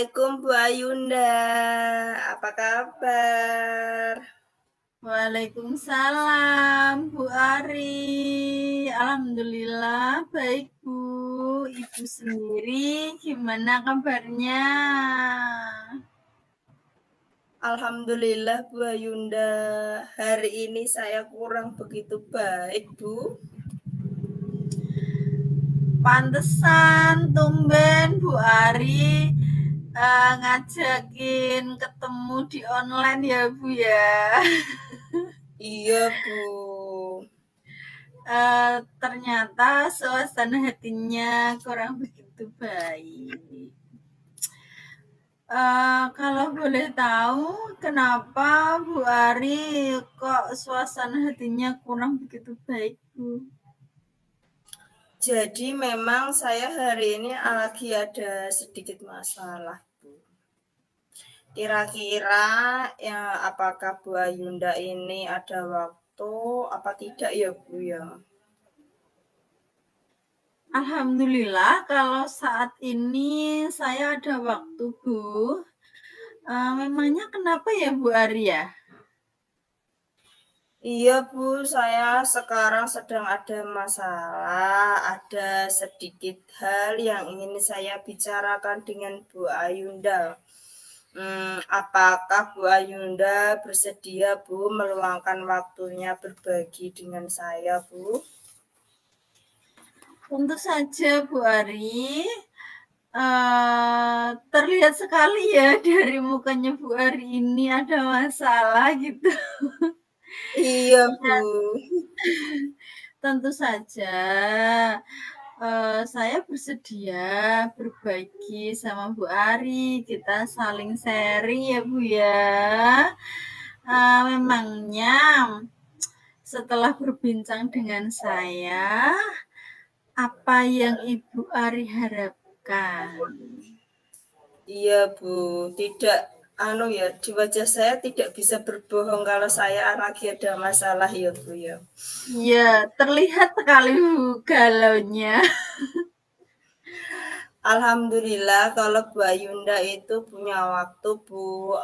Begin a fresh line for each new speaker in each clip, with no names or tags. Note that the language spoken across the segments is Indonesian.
Assalamualaikum Bu Ayunda, apa kabar?
Waalaikumsalam, Bu Ari. Alhamdulillah baik, Bu. Ibu sendiri gimana kabarnya?
Alhamdulillah Bu Ayunda, hari ini saya kurang begitu baik Bu.
Pantesan tumben Bu Ari ngajakin ketemu di online ya, Bu ya.
Iya Bu.
Ternyata suasana hatinya kurang begitu baik. Kalau boleh tahu, kenapa Bu Ari kok suasana hatinya kurang begitu baik, Bu?
Jadi memang saya hari ini lagi ada sedikit masalah Bu. Kira-kira ya apakah Bu Ayunda ini ada waktu apa tidak ya Bu ya?
Alhamdulillah kalau saat ini saya ada waktu, Bu. Memangnya kenapa ya, Bu Ari ya?
Iya Bu, saya sekarang sedang ada masalah, ada sedikit hal yang ingin saya bicarakan dengan Bu Ayunda. Apakah Bu Ayunda bersedia Bu meluangkan waktunya berbagi dengan saya Bu?
Tentu saja, Bu Ari. Terlihat sekali ya dari mukanya Bu Ari ini ada masalah gitu.
Iya Bu.
Tentu saja, saya bersedia berbagi sama Bu Ari, kita saling sharing ya, Bu ya. Memangnya setelah berbincang dengan saya, apa yang Ibu Ari harapkan?
Iya Bu, tidak di wajah saya tidak bisa berbohong kalau saya lagi ada masalah ya Bu ya.
Iya, terlihat sekali Bu galaunya.
Alhamdulillah kalau Bu Ayunda itu punya waktu Bu,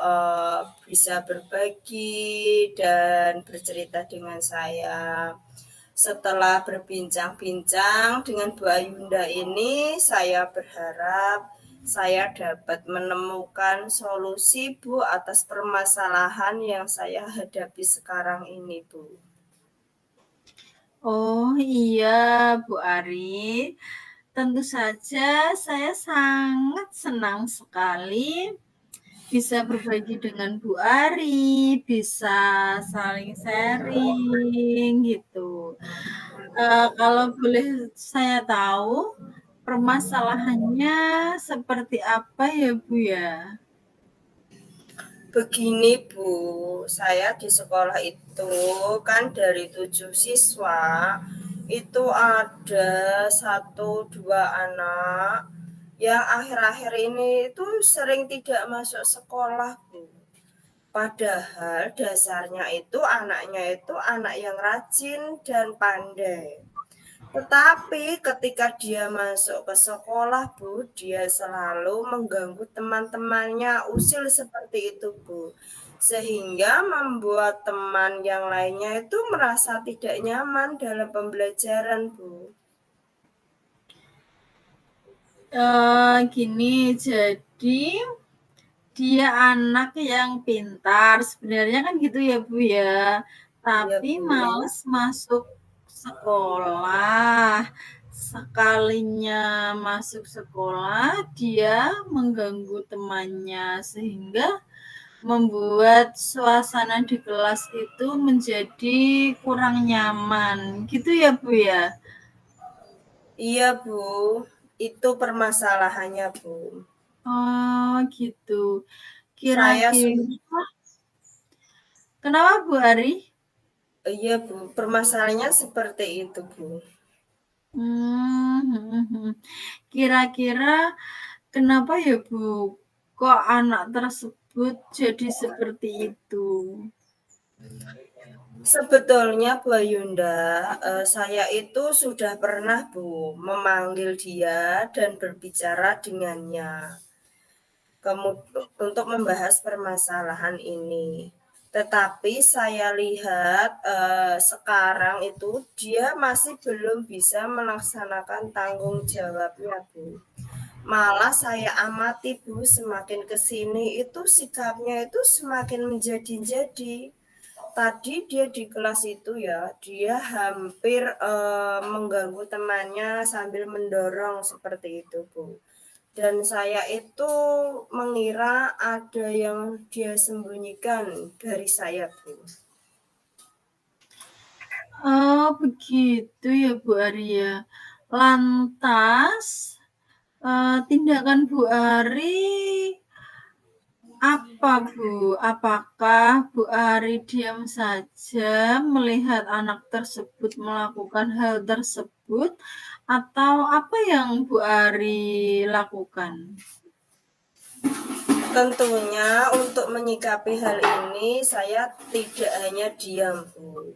bisa berbagi dan bercerita dengan saya. Setelah berbincang-bincang dengan Bu Ayunda ini, saya berharap saya dapat menemukan solusi Bu atas permasalahan yang saya hadapi sekarang ini Bu.
Oh iya, Bu Ari. Tentu saja saya sangat senang sekali bisa berbagi dengan Bu Ari, bisa saling sharing gitu. Kalau boleh saya tahu, permasalahannya seperti apa ya, Bu ya?
Begini Bu, saya di sekolah itu kan dari 7 siswa, itu ada satu dua anak yang akhir-akhir ini itu sering tidak masuk sekolah Bu. Padahal dasarnya itu anaknya itu anak yang rajin dan pandai. Tetapi ketika dia masuk ke sekolah, Bu, dia selalu mengganggu teman-temannya, usil seperti itu, Bu. Sehingga membuat teman yang lainnya itu merasa tidak nyaman dalam pembelajaran, Bu.
Gini, jadi dia anak yang pintar, sebenarnya kan gitu ya, Bu ya.
Iya,
Tapi
Bu.
males masuk sekolah. Sekalinya masuk sekolah, dia mengganggu temannya sehingga membuat suasana di kelas itu menjadi kurang nyaman. Gitu ya, Bu ya?
Iya, Bu. Itu permasalahannya, Bu.
Oh, gitu.
Saya
Kira-kira kenapa, Bu Ari?
Iya, Bu. Permasalahannya seperti itu, Bu.
Kira-kira kenapa ya, Bu, kok anak tersebut jadi seperti itu?
Sebetulnya Bu Ayunda, saya itu sudah pernah Bu memanggil dia dan berbicara dengannya. untuk membahas permasalahan ini. Tetapi saya lihat sekarang itu dia masih belum bisa melaksanakan tanggung jawabnya, Bu. Malah saya amati, Bu, semakin ke sini itu sikapnya itu semakin menjadi-jadi. Tadi dia di kelas itu ya, dia hampir mengganggu temannya sambil mendorong seperti itu, Bu. Dan saya itu mengira ada yang dia sembunyikan dari saya, Bu.
Oh, begitu ya Bu Arya. Lantas, tindakan Bu Ari apa Bu? Apakah Bu Ari diam saja melihat anak tersebut melakukan hal tersebut atau apa yang Bu Ari lakukan?
Tentunya untuk menyikapi hal ini saya tidak hanya diam, Bu.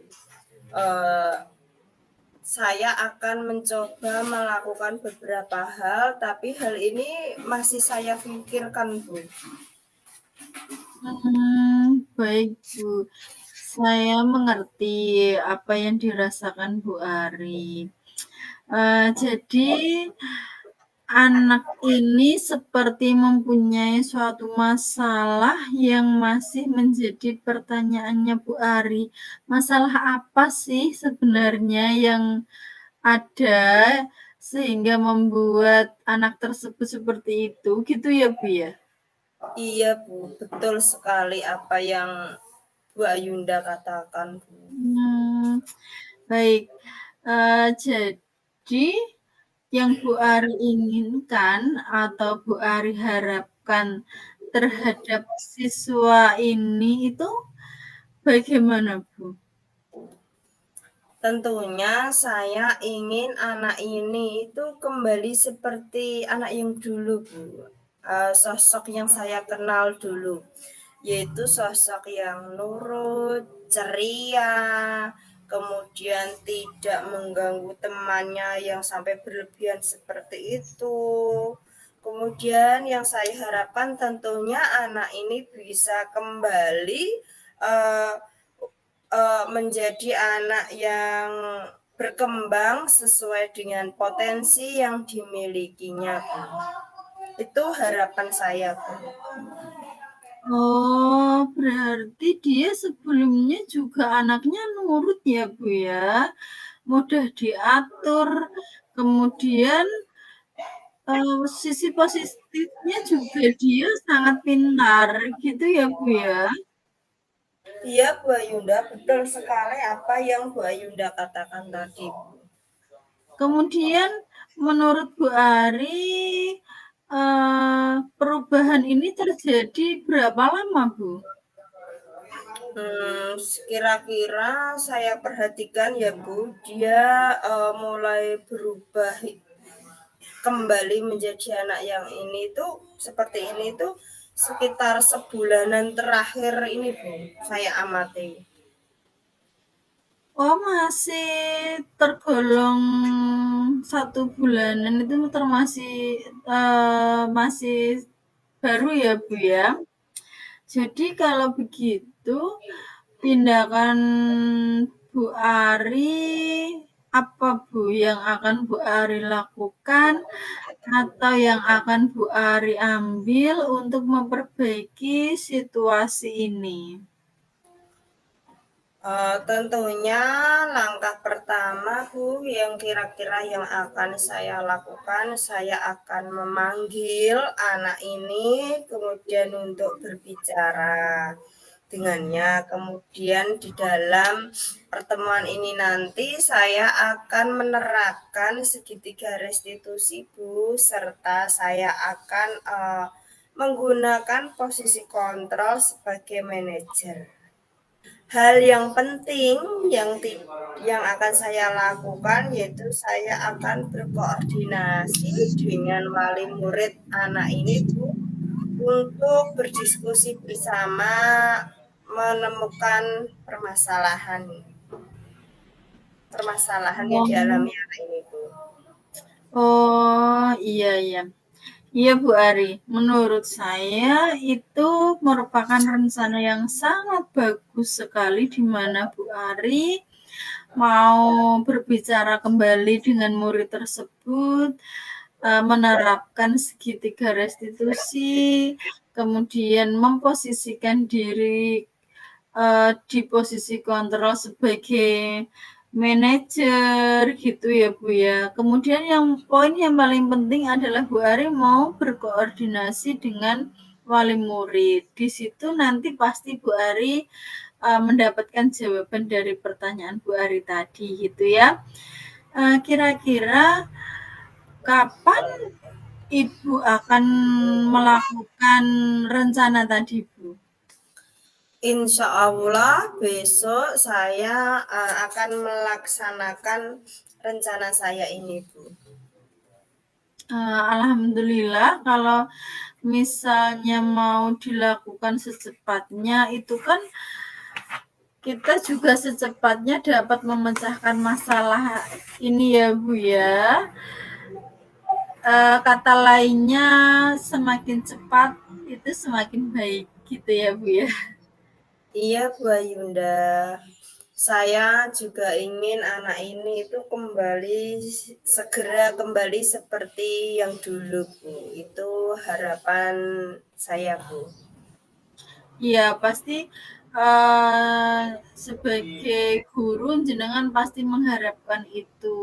Eh, saya akan mencoba melakukan beberapa hal, tapi hal ini masih saya pikirkan, Bu.
Baik Bu, saya mengerti apa yang dirasakan Bu Ari. Jadi anak ini seperti mempunyai suatu masalah yang masih menjadi pertanyaannya Bu Ari. Masalah apa sih sebenarnya yang ada sehingga membuat anak tersebut seperti itu, gitu ya Bu ya?
Iya, Bu, betul sekali apa yang Bu Ayunda katakan, Bu.
Baik, jadi yang Bu Ari inginkan atau Bu Ari harapkan terhadap siswa ini itu bagaimana, Bu?
Tentunya saya ingin anak ini itu kembali seperti anak yang dulu, Bu. Sosok yang saya kenal dulu, yaitu sosok yang nurut, ceria, kemudian tidak mengganggu temannya yang sampai berlebihan seperti itu. Kemudian yang saya harapkan tentunya anak ini bisa kembali uh, menjadi anak yang berkembang sesuai dengan potensi yang dimilikinya, Bu. Itu harapan saya, Bu.
Oh, berarti dia sebelumnya juga anaknya nurut ya, Bu ya? Mudah diatur, kemudian sisi positifnya juga dia sangat pintar gitu ya, Bu ya?
Iya, Bu Ayunda, betul sekali apa yang Bu Ayunda katakan tadi, Bu.
Kemudian menurut Bu Ari, perubahan ini terjadi berapa lama, Bu?
Kira-kira saya perhatikan ya, Bu, dia mulai berubah kembali menjadi anak yang ini tuh seperti ini tuh sekitar sebulanan terakhir ini, Bu, saya amati.
Oh, masih tergolong 1 bulanan itu masih baru ya, Bu ya? Jadi kalau begitu, tindakan Bu Ari apa Bu yang akan Bu Ari lakukan atau yang akan Bu Ari ambil untuk memperbaiki situasi ini?
Tentunya langkah pertama, Bu, yang kira-kira yang akan saya lakukan, saya akan memanggil anak ini kemudian untuk berbicara dengannya. Kemudian di dalam pertemuan ini nanti saya akan menerapkan segitiga restitusi, Bu, serta saya akan menggunakan posisi kontrol sebagai manajer. Hal yang penting yang akan saya lakukan yaitu saya akan berkoordinasi dengan wali murid anak ini, Bu, untuk berdiskusi bersama menemukan permasalahan permasalahan yang
Oh,
dialami anak ini, Bu.
oh iya iya. Iya Bu Ari, menurut saya itu merupakan rencana yang sangat bagus sekali di mana Bu Ari mau berbicara kembali dengan murid tersebut, menerapkan segitiga restitusi, kemudian memposisikan diri di posisi kontrol sebagai manajer gitu ya Bu ya. Kemudian yang poin yang paling penting adalah Bu Ari mau berkoordinasi dengan wali murid. Di situ nanti pasti Bu Ari mendapatkan jawaban dari pertanyaan Bu Ari tadi gitu ya. Kira-kira kapan Ibu akan melakukan rencana tadi Bu?
Insya Allah besok saya akan melaksanakan rencana saya ini, Bu.
Alhamdulillah kalau misalnya mau dilakukan secepatnya itu kan kita juga secepatnya dapat memecahkan masalah ini ya Bu ya. Kata lainnya semakin cepat itu semakin baik gitu ya Bu ya.
Iya, Bu Ayunda. Saya juga ingin anak ini itu segera kembali seperti yang dulu, Bu. Itu harapan saya, Bu.
Iya pasti sebagai guru jenengan pasti mengharapkan itu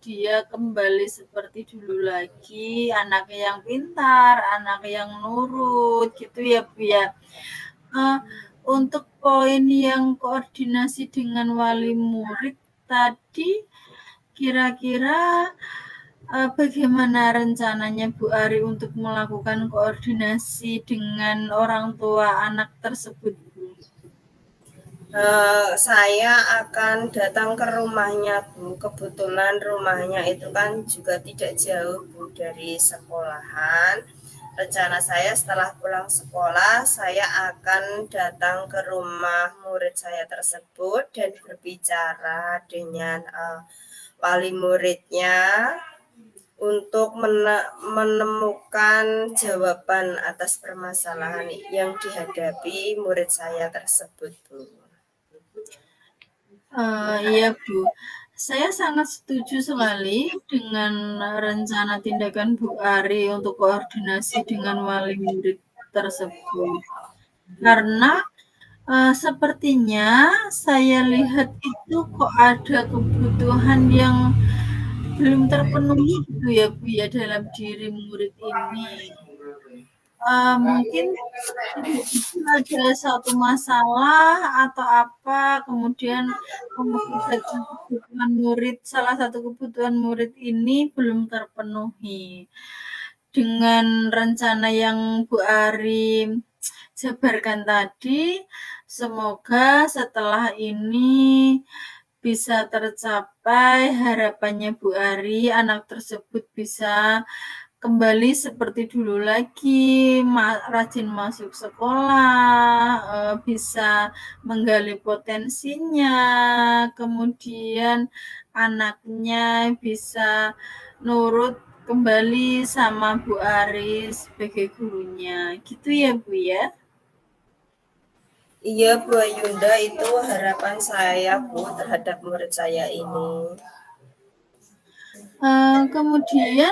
dia kembali seperti dulu lagi, anak yang pintar, anak yang nurut gitu ya Bu ya. Untuk poin yang koordinasi dengan wali murid tadi kira-kira bagaimana rencananya Bu Ari untuk melakukan koordinasi dengan orang tua anak tersebut Bu?
Saya akan datang ke rumahnya, Bu. Kebetulan rumahnya itu kan juga tidak jauh, Bu, dari sekolahan. Rencana saya setelah pulang sekolah, saya akan datang ke rumah murid saya tersebut dan berbicara dengan wali muridnya untuk menemukan jawaban atas permasalahan yang dihadapi murid saya tersebut, Bu.
Iya Bu, saya sangat setuju sekali dengan rencana tindakan Bu Ari untuk koordinasi dengan wali murid tersebut. Karena sepertinya saya lihat itu kok ada kebutuhan yang belum terpenuhi gitu ya Bu ya dalam diri murid ini. Mungkin ada satu masalah atau apa, kemudian mengakibatkan kebutuhan murid, salah satu kebutuhan murid ini belum terpenuhi. Dengan rencana yang Bu Ari jabarkan tadi, semoga setelah ini bisa tercapai harapannya Bu Ari, anak tersebut bisa kembali seperti dulu lagi, rajin masuk sekolah, bisa menggali potensinya, kemudian anaknya bisa nurut kembali sama Bu Aris sebagai gurunya. Gitu ya Bu ya?
Iya, Bu Ayunda, itu harapan saya, Bu, terhadap murid saya ini.
Kemudian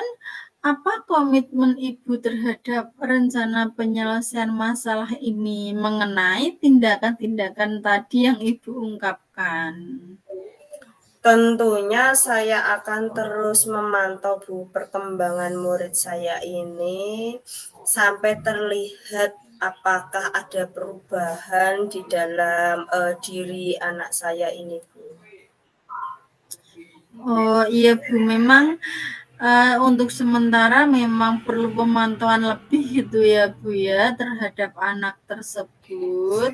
apa komitmen Ibu terhadap rencana penyelesaian masalah ini mengenai tindakan-tindakan tadi yang Ibu ungkapkan?
Tentunya saya akan terus memantau, Bu, perkembangan murid saya ini sampai terlihat apakah ada perubahan di dalam diri anak saya ini, Bu.
Oh iya Bu, memang untuk sementara memang perlu pemantauan lebih gitu ya Bu ya terhadap anak tersebut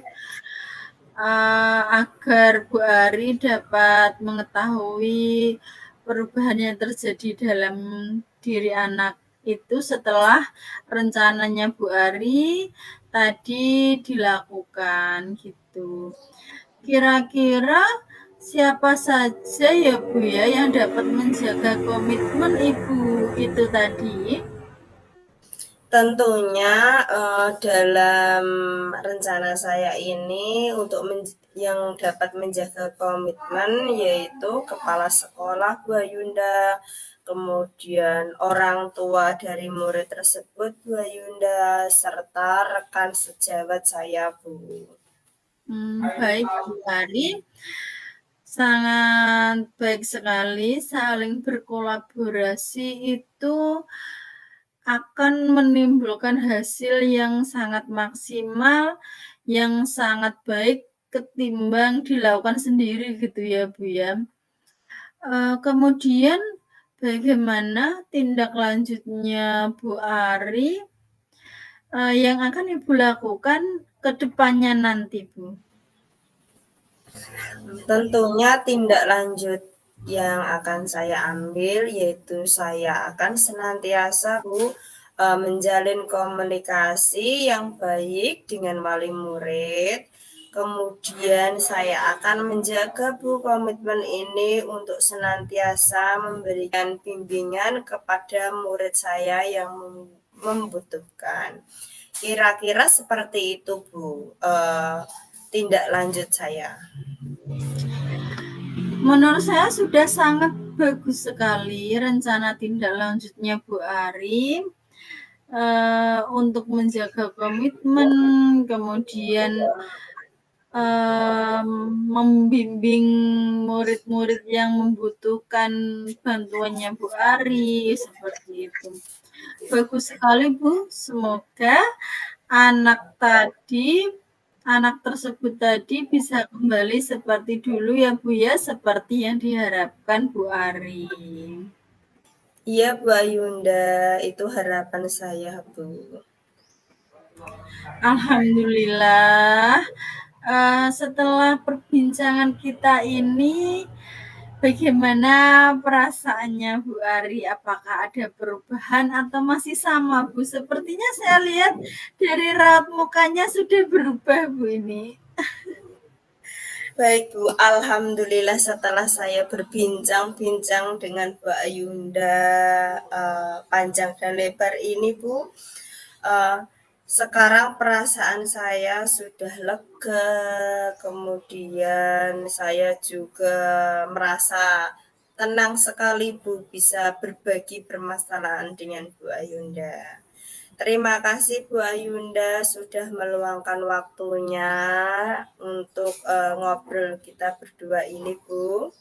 agar Bu Ari dapat mengetahui perubahan yang terjadi dalam diri anak itu setelah rencananya Bu Ari tadi dilakukan gitu. Kira-kira siapa saja ya Bu ya yang dapat menjaga komitmen Ibu itu tadi?
Tentunya dalam rencana saya ini untuk yang dapat menjaga komitmen yaitu kepala sekolah Bu Ayunda, kemudian orang tua dari murid tersebut Bu Ayunda, serta rekan sejawat saya Bu.
Baik Bu Ari, sangat baik sekali. Saling berkolaborasi itu akan menimbulkan hasil yang sangat maksimal, yang sangat baik ketimbang dilakukan sendiri gitu ya Bu ya. Kemudian bagaimana tindak lanjutnya Bu Ari yang akan Ibu lakukan ke depannya nanti Bu?
Tentunya tindak lanjut yang akan saya ambil yaitu saya akan senantiasa Bu menjalin komunikasi yang baik dengan wali murid. Kemudian saya akan menjaga Bu komitmen ini untuk senantiasa memberikan bimbingan kepada murid saya yang membutuhkan. Kira-kira seperti itu Bu, tindak lanjut saya.
Menurut saya sudah sangat bagus sekali rencana tindak lanjutnya Bu Ari untuk menjaga komitmen, kemudian membimbing murid-murid yang membutuhkan bantuannya Bu Ari, seperti itu. Bagus sekali Bu, semoga anak tersebut tadi bisa kembali seperti dulu ya Bu ya, seperti yang diharapkan Bu Ari.
Iya Bu Ayunda, itu harapan saya Bu.
Alhamdulillah, setelah perbincangan kita ini, bagaimana perasaannya Bu Ari? Apakah ada perubahan atau masih sama Bu? Sepertinya saya lihat dari raut mukanya sudah berubah Bu ini.
Baik Bu, alhamdulillah setelah saya berbincang-bincang dengan Bu Ayunda panjang dan lebar ini Bu, sekarang perasaan saya sudah lega, kemudian saya juga merasa tenang sekali Bu bisa berbagi permasalahan dengan Bu Ayunda. Terima kasih Bu Ayunda sudah meluangkan waktunya untuk ngobrol kita berdua ini Bu.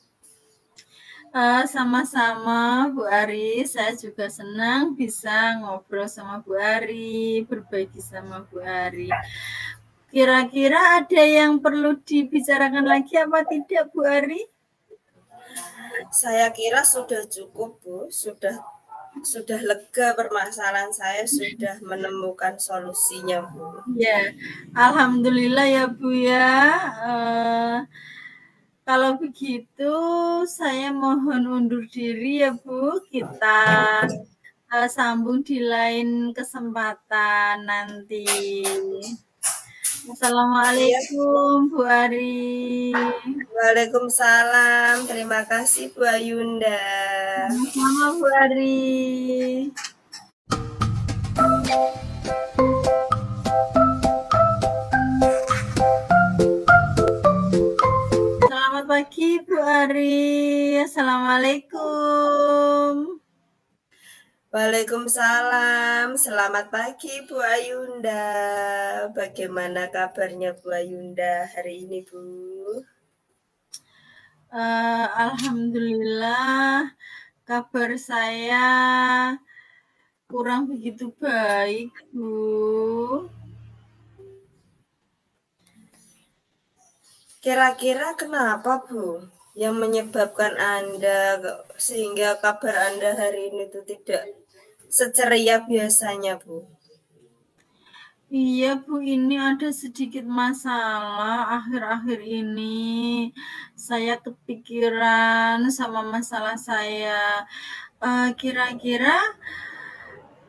Sama-sama Bu Ari, saya juga senang bisa ngobrol sama Bu Ari, berbagi sama Bu Ari. Kira-kira ada yang perlu dibicarakan lagi apa tidak Bu Ari?
Saya kira sudah cukup Bu, sudah lega permasalahan saya, sudah menemukan solusinya Bu.
Ya, alhamdulillah ya Bu ya. Kalau begitu saya mohon undur diri ya Bu. Kita sambung di lain kesempatan nanti. Assalamualaikum Bu Ari.
Waalaikumsalam, terima kasih Bu Ayunda.
Sama-sama Bu Ari. Selamat pagi Bu Ari. Assalamualaikum.
Waalaikumsalam, selamat pagi Bu Ayunda. Bagaimana kabarnya Bu Ayunda hari ini Bu?
Alhamdulillah, kabar saya kurang begitu baik Bu.
Kira-kira kenapa Bu yang menyebabkan Anda sehingga kabar Anda hari ini itu tidak seceria biasanya Bu?
Iya Bu, ini ada sedikit masalah akhir-akhir ini. Saya kepikiran sama masalah saya. Kira-kira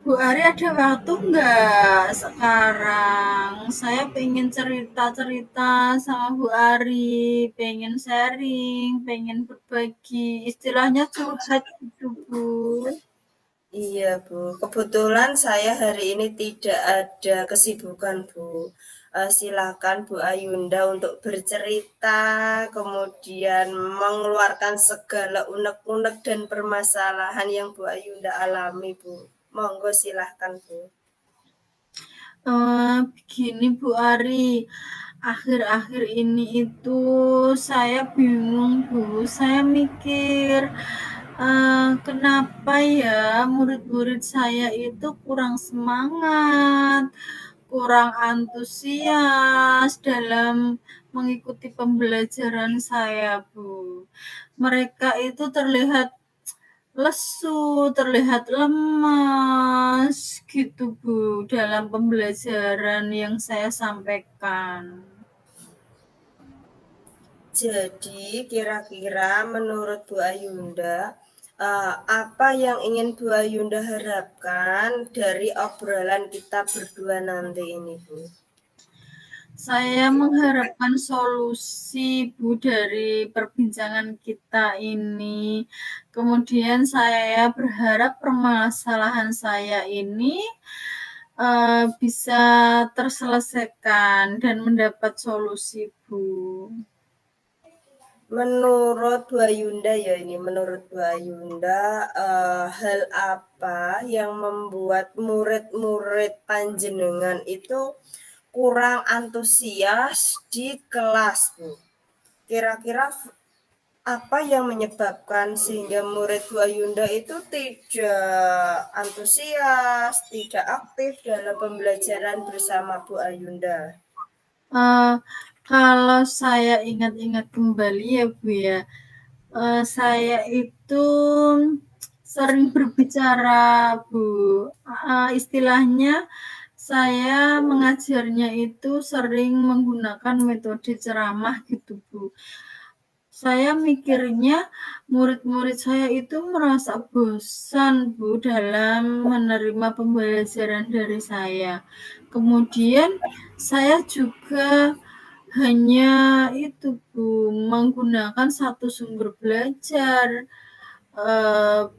Bu Ari ada waktu nggak sekarang? Saya pengen cerita-cerita sama Bu Ari, pengen sharing, pengen berbagi, istilahnya curhat gitu Bu.
Iya, Bu. Kebetulan saya hari ini tidak ada kesibukan, Bu. Silakan Bu Ayunda untuk bercerita, kemudian mengeluarkan segala unek-unek dan permasalahan yang Bu Ayunda alami, Bu. Monggo silahkan, Bu.
Begini Bu Ari, akhir-akhir ini itu saya bingung Bu, saya mikir, kenapa ya murid-murid saya itu kurang semangat, kurang antusias dalam mengikuti pembelajaran saya Bu. Mereka itu terlihat lesu, terlihat lemas gitu Bu dalam pembelajaran yang saya sampaikan.
Jadi, kira-kira menurut Bu Ayunda, apa yang ingin Bu Ayunda harapkan dari obrolan kita berdua nanti ini, Bu?
Saya mengharapkan solusi Bu dari perbincangan kita ini. Kemudian saya berharap permasalahan saya ini bisa terselesaikan dan mendapat solusi Bu.
Menurut Bu Ayunda ya ini, menurut Bu Ayunda, hal apa yang membuat murid-murid panjenengan itu kurang antusias di kelas, Bu? Kira-kira apa yang menyebabkan sehingga murid Bu Ayunda itu tidak antusias, tidak aktif dalam pembelajaran bersama Bu Ayunda?
Uh, Kalau saya ingat-ingat kembali ya Bu ya, saya itu sering berbicara Bu. Istilahnya saya mengajarnya itu sering menggunakan metode ceramah gitu Bu. Saya mikirnya murid-murid saya itu merasa bosan Bu dalam menerima pembelajaran dari saya. Kemudian saya juga hanya itu Bu, menggunakan satu sumber belajar,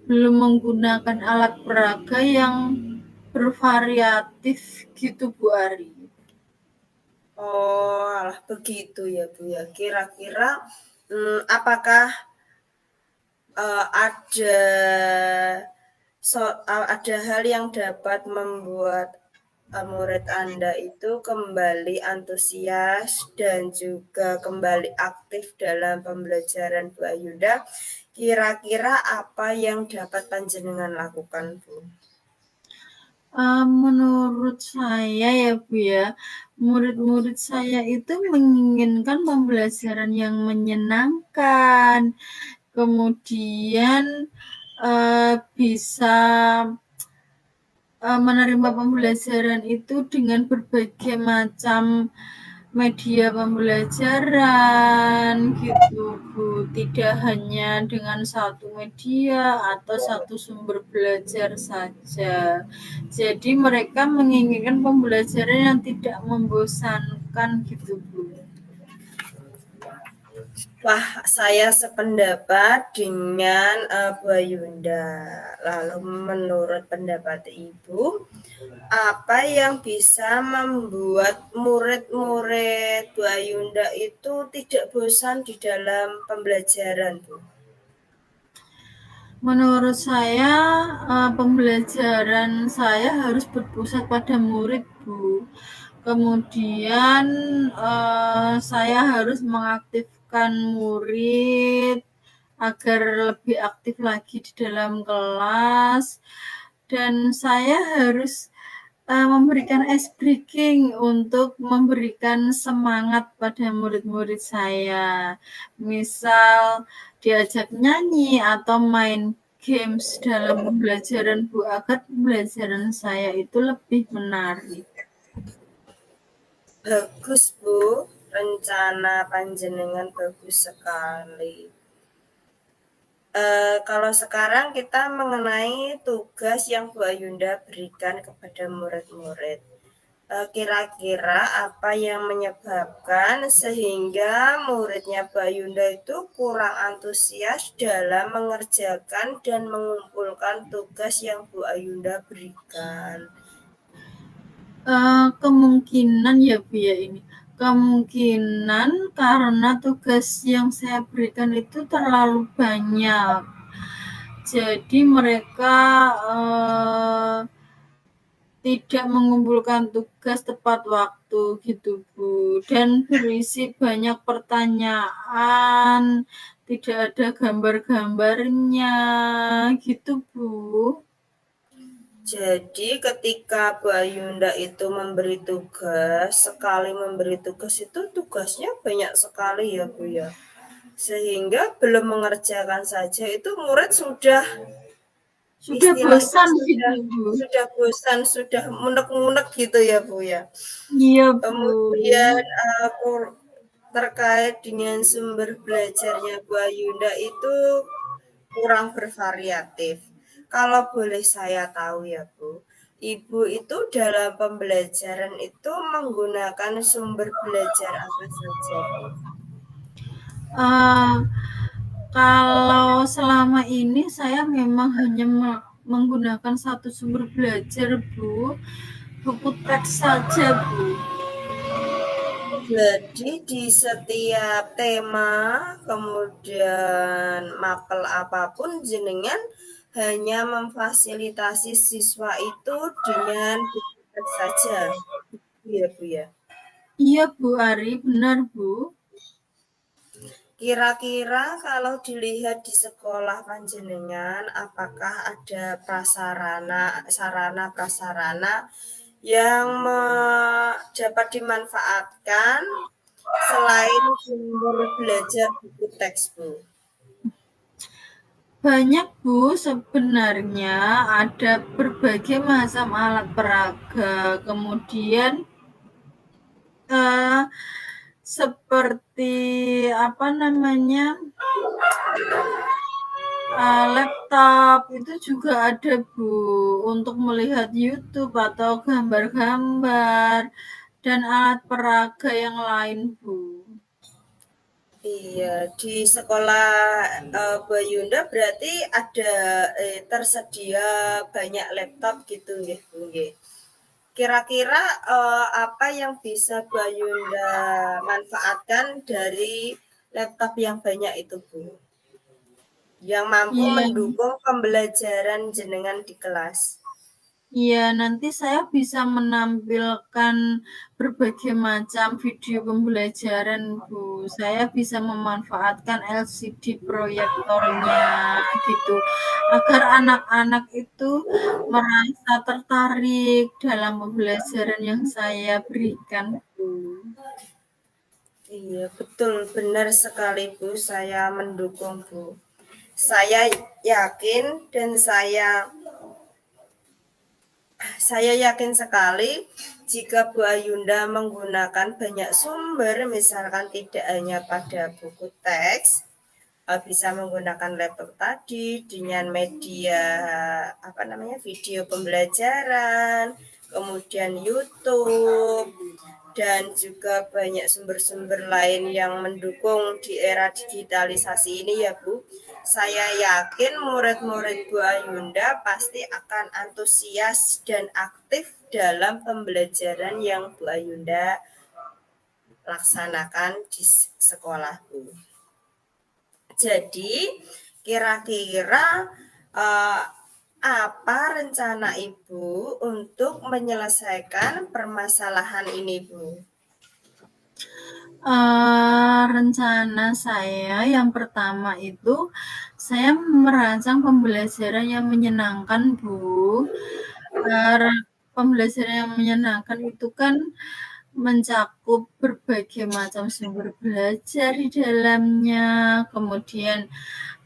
belum menggunakan alat peraga yang bervariatif gitu Bu Ari.
Oh, alah begitu ya Bu ya. Kira-kira apakah ada ada hal yang dapat membuat murid Anda itu kembali antusias dan juga kembali aktif dalam pembelajaran Bu Ayunda? Kira-kira apa yang dapat panjenengan lakukan, Bu?
Menurut saya ya Bu ya, murid-murid saya itu menginginkan pembelajaran yang menyenangkan, kemudian bisa menerima pembelajaran itu dengan berbagai macam media pembelajaran gitu Bu, tidak hanya dengan satu media atau satu sumber belajar saja. Jadi mereka menginginkan pembelajaran yang tidak membosankan gitu Bu.
Wah, saya sependapat dengan Bu Ayunda. Lalu menurut pendapat Ibu, apa yang bisa membuat murid-murid Bu Ayunda itu tidak bosan di dalam pembelajaran, Bu?
Menurut saya pembelajaran saya harus berpusat pada murid Bu. Kemudian saya harus mengaktifkan murid agar lebih aktif lagi di dalam kelas, dan saya harus memberikan ice breaking untuk memberikan semangat pada murid-murid saya. Misal diajak nyanyi atau main games dalam pembelajaran Bu, agar pembelajaran saya itu lebih menarik.
Bagus, Bu. Rencana panjenengan bagus sekali. Kalau sekarang kita mengenai tugas yang Bu Ayunda berikan kepada murid-murid. Kira-kira apa yang menyebabkan sehingga muridnya Mbak Yunda itu kurang antusias dalam mengerjakan dan mengumpulkan tugas yang Bu Ayunda berikan?
Kemungkinan ya Bu ya ini, kemungkinan karena tugas yang saya berikan itu terlalu banyak. Jadi mereka tidak mengumpulkan tugas tepat waktu gitu Bu, dan berisi banyak pertanyaan, tidak ada gambar-gambarnya gitu Bu.
Jadi ketika Bu Ayunda itu memberi tugas, sekali memberi tugas itu tugasnya banyak sekali ya Bu ya. Sehingga belum mengerjakan saja itu murid sudah
Sudah
istilahnya
bosan
sudah
gitu Bu.
sudah bosan, sudah munek-munek gitu ya Bu ya.
Iya Bu.
Kemudian terkait dengan sumber belajarnya Bu Ayunda itu kurang bervariatif. Kalau boleh saya tahu ya Bu, Ibu itu dalam pembelajaran itu menggunakan sumber belajar apa saja Bu?
Uh, Kalau selama ini saya memang hanya menggunakan satu sumber belajar Bu, buku teks saja Bu.
Jadi di setiap tema, kemudian mapel apapun jenengan hanya memfasilitasi siswa itu dengan buku teks saja. Iya, Bu ya.
Iya Bu Ari, benar Bu.
Kira-kira kalau dilihat di sekolah panjenengan, apakah ada sarana prasarana yang dapat dimanfaatkan selain sumber belajar buku teks, Bu?
Banyak Bu, sebenarnya ada berbagai macam alat peraga, kemudian seperti apa namanya, laptop itu juga ada Bu, untuk melihat YouTube atau gambar-gambar dan alat peraga yang lain Bu.
Iya, di sekolah Bayunda berarti ada tersedia banyak laptop gitu nggih, Bu nggih. Kira-kira apa yang bisa Bayunda manfaatkan dari laptop yang banyak itu, Bu? Yang mampu
Iya.
mendukung pembelajaran jenengan di kelas.
Iya, nanti saya bisa menampilkan berbagai macam video pembelajaran, Bu. Saya bisa memanfaatkan LCD proyektornya gitu, agar anak-anak itu merasa tertarik dalam pembelajaran yang saya berikan, Bu.
Iya, betul, benar sekali, Bu. Saya mendukung, Bu. Saya yakin dan saya yakin sekali jika Bu Ayunda menggunakan banyak sumber, misalkan tidak hanya pada buku teks, bisa menggunakan laptop tadi dengan media apa namanya video pembelajaran, kemudian YouTube, dan juga banyak sumber-sumber lain yang mendukung di era digitalisasi ini ya Bu. Saya yakin murid-murid Bu Ayunda pasti akan antusias dan aktif dalam pembelajaran yang Bu Ayunda laksanakan di sekolah Bu. Jadi kira-kira eh, apa rencana Ibu untuk menyelesaikan permasalahan ini Bu?
Rencana saya yang pertama itu, saya merancang pembelajaran yang menyenangkan, Bu. Pembelajaran yang menyenangkan itu kan mencakup berbagai macam sumber belajar di dalamnya, kemudian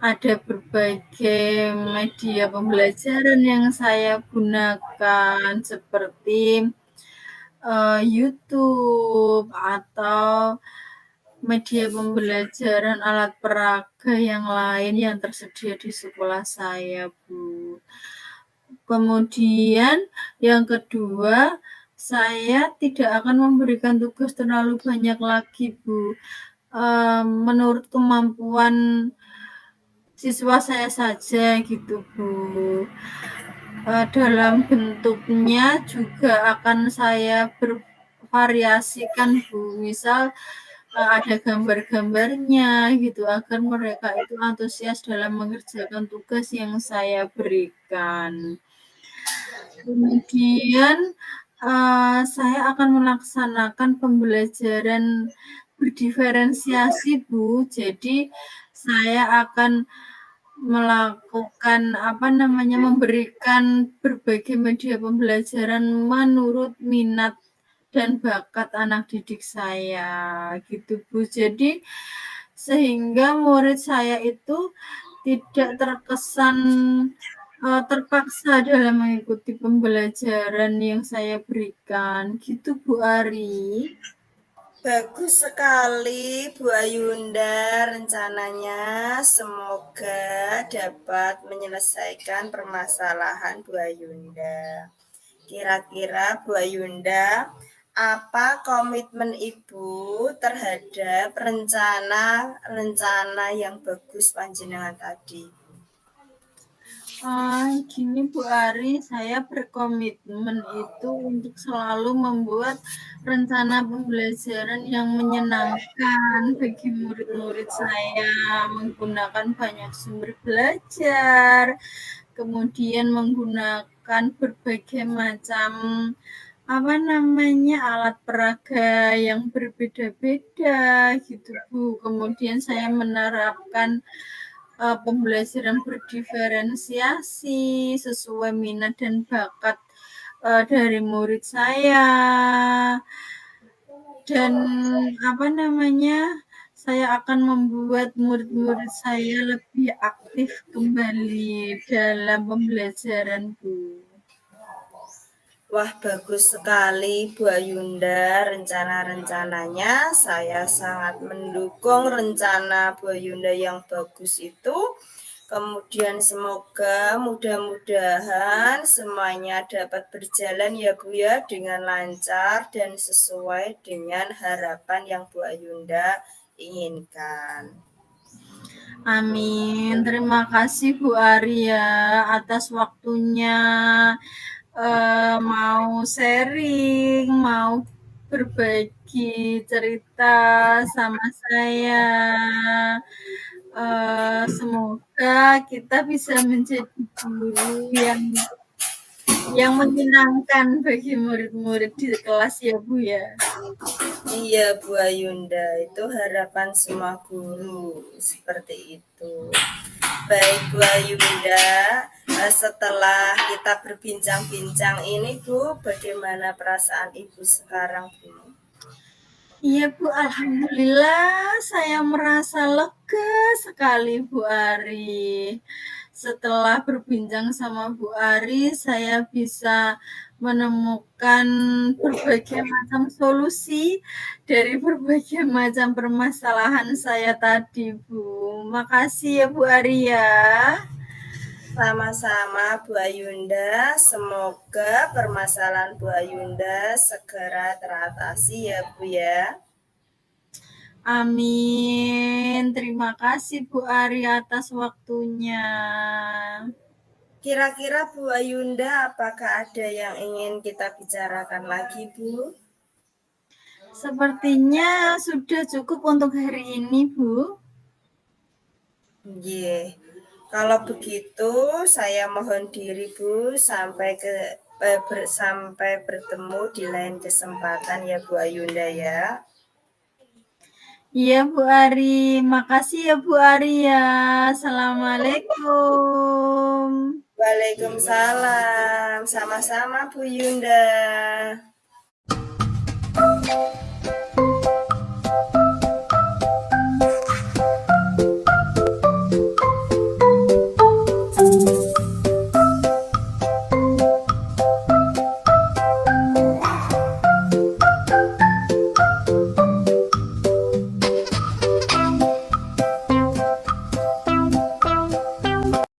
ada berbagai media pembelajaran yang saya gunakan seperti YouTube atau media pembelajaran alat peraga yang lain yang tersedia di sekolah saya, Bu. Kemudian yang kedua, Saya tidak akan memberikan tugas terlalu banyak lagi, Bu. Menurut kemampuan siswa saya saja gitu, Bu. Dalam bentuknya juga akan saya bervariasikan, Bu. Misal ada gambar-gambarnya gitu agar mereka itu antusias dalam mengerjakan tugas yang saya berikan. Kemudian saya akan melaksanakan pembelajaran berdiferensiasi, Bu. Jadi saya akan melakukan memberikan berbagai media pembelajaran menurut minat dan bakat anak didik saya gitu, Bu. Jadi sehingga murid saya itu tidak terkesan terpaksa dalam mengikuti pembelajaran yang saya berikan gitu, Bu Ari.
Bagus sekali Bu Ayunda rencananya, semoga dapat menyelesaikan permasalahan Bu Ayunda. Kira-kira Bu Ayunda, apa komitmen Ibu terhadap rencana yang bagus panjenengan tadi?
Gini Bu Ari, saya berkomitmen itu untuk selalu membuat rencana pembelajaran yang menyenangkan bagi murid-murid saya, menggunakan banyak sumber belajar, kemudian menggunakan berbagai macam alat peraga yang berbeda-beda gitu, Bu. Kemudian saya menerapkan pembelajaran berdiferensiasi sesuai minat dan bakat dari murid saya. Dan saya akan membuat murid-murid saya lebih aktif kembali dalam pembelajaran, Bu.
Wah, bagus sekali Bu Ayunda rencana-rencananya. Saya sangat mendukung rencana Bu Ayunda yang bagus itu. Kemudian semoga mudah-mudahan semuanya dapat berjalan ya Bu ya dengan lancar dan sesuai dengan harapan yang Bu Ayunda inginkan.
Amin. Terima kasih Bu Arya atas waktunya. Mau sharing, mau berbagi cerita sama saya. Semoga kita bisa menjadi guru yang menyenangkan bagi murid-murid di kelas ya Bu ya.
Iya Bu Ayunda, itu harapan semua guru seperti itu. Baik Bu Ayunda, setelah kita berbincang-bincang ini Bu, bagaimana perasaan Ibu sekarang Bu?
Iya Bu, alhamdulillah saya merasa lega sekali Bu Ari. Setelah berbincang sama Bu Ari, saya bisa menemukan berbagai macam solusi dari berbagai macam permasalahan saya tadi Bu. Makasih ya Bu Ari ya.
Sama-sama Bu Ayunda, semoga permasalahan Bu Ayunda segera teratasi ya Bu ya.
Amin. Terima kasih Bu Ari atas waktunya.
Kira-kira Bu Ayunda, apakah ada yang ingin kita bicarakan lagi Bu?
Sepertinya sudah cukup untuk hari ini Bu.
Yeah. Kalau begitu saya mohon diri Bu sampai bertemu di lain kesempatan ya Bu Ayunda ya.
Iya Bu Ari, makasih ya Bu Ari ya. Assalamualaikum.
Waalaikumsalam, sama-sama Bu Yunda.